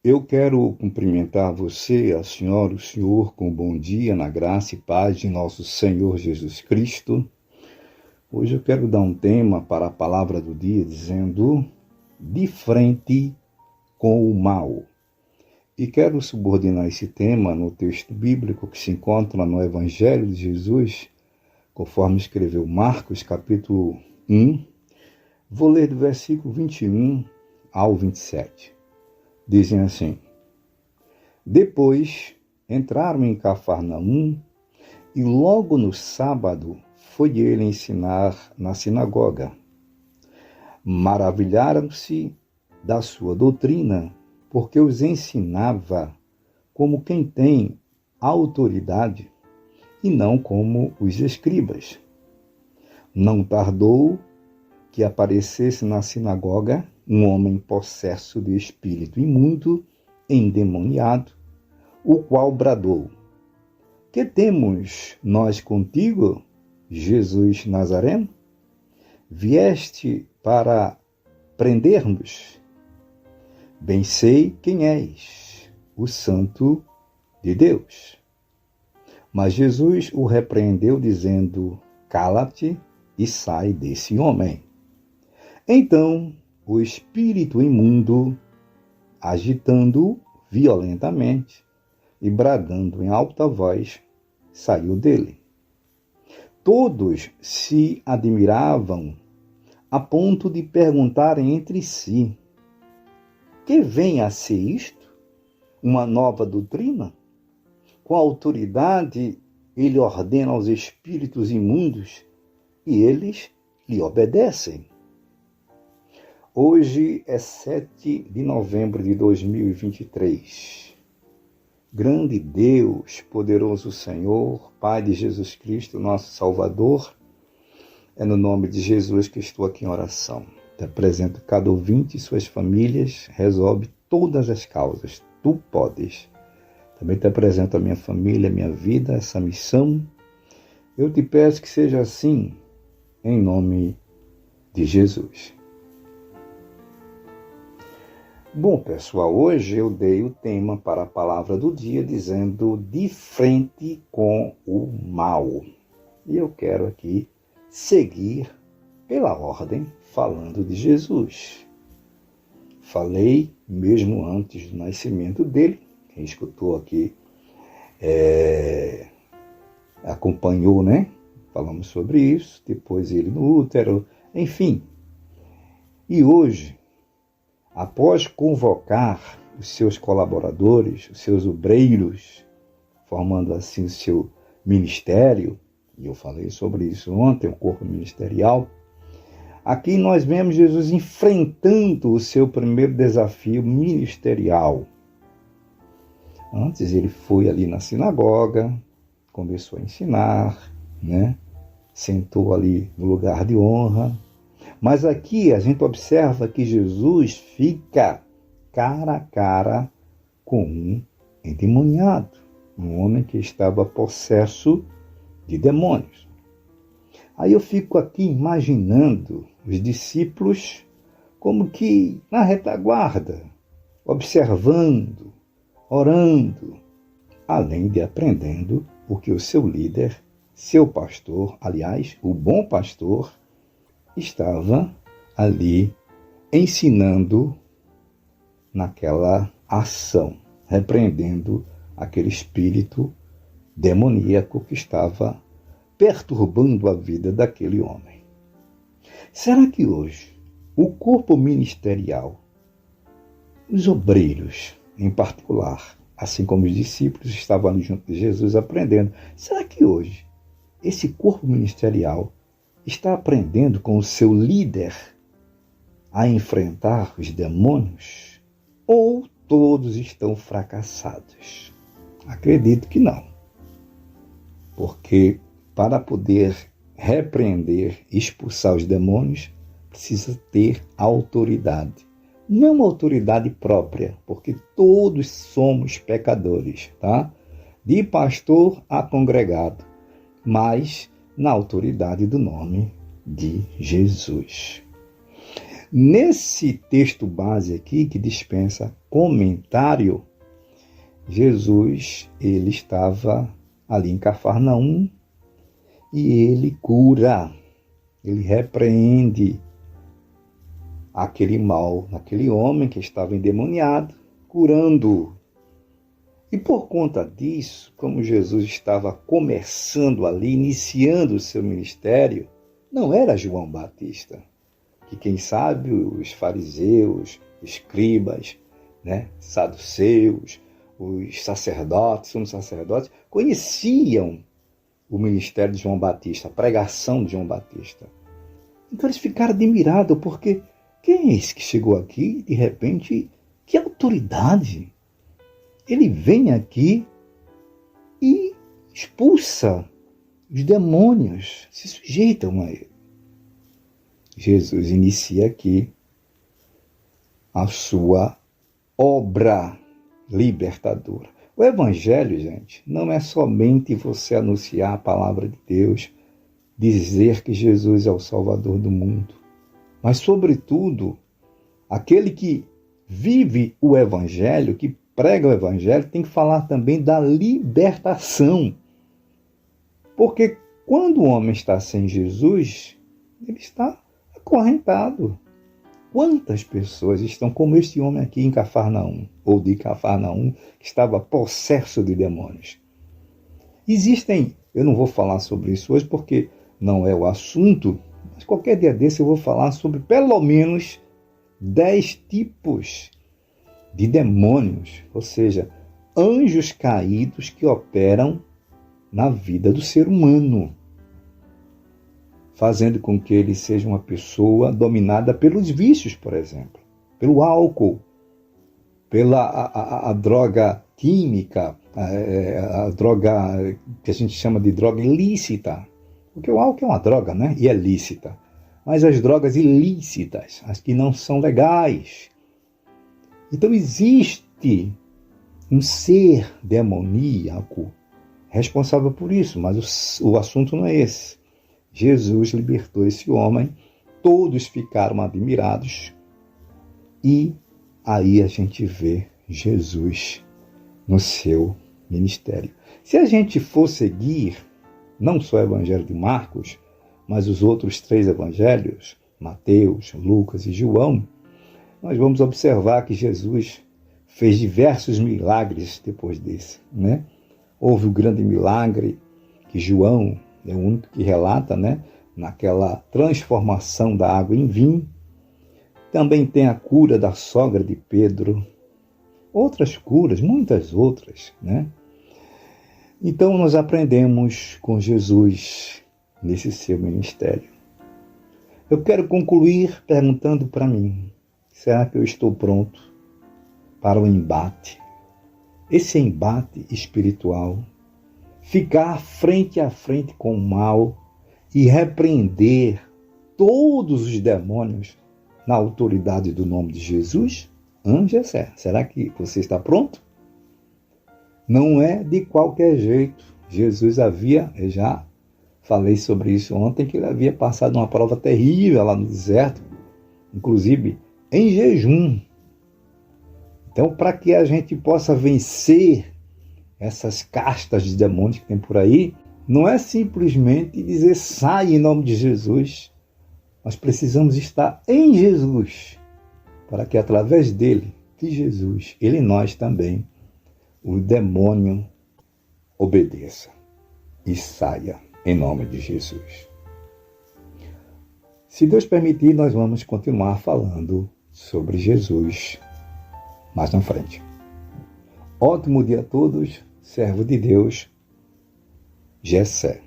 Eu quero cumprimentar você, a senhora, o senhor, com bom dia, na graça e paz de nosso Senhor Jesus Cristo. Hoje eu quero dar um tema para a palavra do dia, dizendo de frente com o mal. E quero subordinar esse tema no texto bíblico que se encontra no Evangelho de Jesus, conforme escreveu Marcos, capítulo 1. Vou ler do versículo 21 ao 27. Dizem assim: Depois entraram em Cafarnaum e logo no sábado foi ele ensinar na sinagoga. Maravilharam-se da sua doutrina, porque os ensinava como quem tem autoridade e não como os escribas. Não tardou que aparecesse na sinagoga um homem possesso de espírito imundo, endemoniado, o qual bradou: Que temos nós contigo, Jesus Nazareno? Vieste para prender-nos? Bem sei quem és, o Santo de Deus. Mas Jesus o repreendeu, dizendo: Cala-te e sai desse homem. Então o espírito imundo, agitando-o violentamente e bradando em alta voz, saiu dele. Todos se admiravam a ponto de perguntarem entre si: Que vem a ser isto? Uma nova doutrina? Com autoridade ele ordena aos espíritos imundos e eles lhe obedecem. Hoje é 7 de novembro de 2023. Grande Deus, poderoso Senhor, Pai de Jesus Cristo, nosso Salvador, é no nome de Jesus que estou aqui em oração. Te apresento cada ouvinte e suas famílias, resolve todas as causas, tu podes. Também te apresento a minha família, a minha vida, essa missão. Eu te peço que seja assim, em nome de Jesus. Bom, pessoal, hoje eu dei o tema para a palavra do dia dizendo de frente com o mal. E eu quero aqui seguir pela ordem falando de Jesus. Falei mesmo antes do nascimento dele. Quem escutou aqui acompanhou, né? Falamos sobre isso. Depois ele no útero, enfim. E hoje, após convocar os seus colaboradores, os seus obreiros, formando assim o seu ministério, e eu falei sobre isso ontem, o corpo ministerial, aqui nós vemos Jesus enfrentando o seu primeiro desafio ministerial. Antes ele foi ali na sinagoga, começou a ensinar, né? Sentou ali no lugar de honra. Mas aqui a gente observa que Jesus fica cara a cara com um endemoniado, um homem que estava possesso de demônios. Aí eu fico aqui imaginando os discípulos como que na retaguarda, observando, orando, além de aprendendo o que o seu líder, seu pastor, aliás, o bom pastor, estava ali ensinando naquela ação, repreendendo aquele espírito demoníaco que estava perturbando a vida daquele homem. Será que hoje o corpo ministerial, os obreiros em particular, assim como os discípulos estavam ali junto de Jesus aprendendo, será que hoje esse corpo ministerial está aprendendo com o seu líder a enfrentar os demônios? Ou todos estão fracassados? Acredito que não. Porque para poder repreender, expulsar os demônios, precisa ter autoridade. Não uma autoridade própria, porque todos somos pecadores, tá? De pastor a congregado, mas na autoridade do nome de Jesus. Nesse texto base aqui, que dispensa comentário, Jesus, ele estava ali em Cafarnaum e ele cura, ele repreende aquele mal naquele homem que estava endemoniado, curando-o. E por conta disso, como Jesus estava começando ali, iniciando o seu ministério, não era João Batista, que quem sabe os fariseus, escribas, saduceus, os sacerdotes, sumos sacerdotes, conheciam o ministério de João Batista, a pregação de João Batista. Então eles ficaram admirados, porque quem é esse que chegou aqui, de repente, que autoridade? Ele vem aqui e expulsa os demônios, se sujeitam a ele. Jesus inicia aqui a sua obra libertadora. O Evangelho, gente, não é somente você anunciar a palavra de Deus, dizer que Jesus é o Salvador do mundo, mas, sobretudo, aquele que vive o Evangelho, que prega o Evangelho, tem que falar também da libertação. Porque quando o homem está sem Jesus, ele está acorrentado. Quantas pessoas estão como este homem aqui em Cafarnaum, ou de Cafarnaum, que estava possesso de demônios? Existem, eu não vou falar sobre isso hoje porque não é o assunto, mas qualquer dia desse eu vou falar sobre pelo menos 10 tipos de demônios, ou seja, anjos caídos que operam na vida do ser humano, fazendo com que ele seja uma pessoa dominada pelos vícios, por exemplo, pelo álcool, pela a droga química, a droga que a gente chama de droga ilícita, porque o álcool é uma droga, né? E é lícita, mas as drogas ilícitas, as que não são legais. Então existe um ser demoníaco responsável por isso, mas o assunto não é esse. Jesus libertou esse homem, todos ficaram admirados e aí a gente vê Jesus no seu ministério. Se a gente for seguir não só o Evangelho de Marcos, mas os outros 3 evangelhos, Mateus, Lucas e João, nós vamos observar que Jesus fez diversos milagres depois desse, né? Houve o grande milagre que João é o único que relata, né? Naquela transformação da água em vinho. Também tem a cura da sogra de Pedro. Outras curas, muitas outras, né? Então nós aprendemos com Jesus nesse seu ministério. Eu quero concluir perguntando para mim, será que eu estou pronto para o embate? Esse embate espiritual, ficar frente a frente com o mal e repreender todos os demônios na autoridade do nome de Jesus? Jessé, será que você está pronto? Não é de qualquer jeito. Jesus eu já falei sobre isso ontem, que ele havia passado uma prova terrível lá no deserto, inclusive em jejum. Então, para que a gente possa vencer essas castas de demônios que tem por aí, não é simplesmente dizer sai em nome de Jesus. Nós precisamos estar em Jesus, para que através dele, de Jesus, ele e nós também, o demônio obedeça e saia em nome de Jesus. Se Deus permitir, nós vamos continuar falando sobre Jesus mais na frente. Ótimo dia a todos, servo de Deus, Jessé.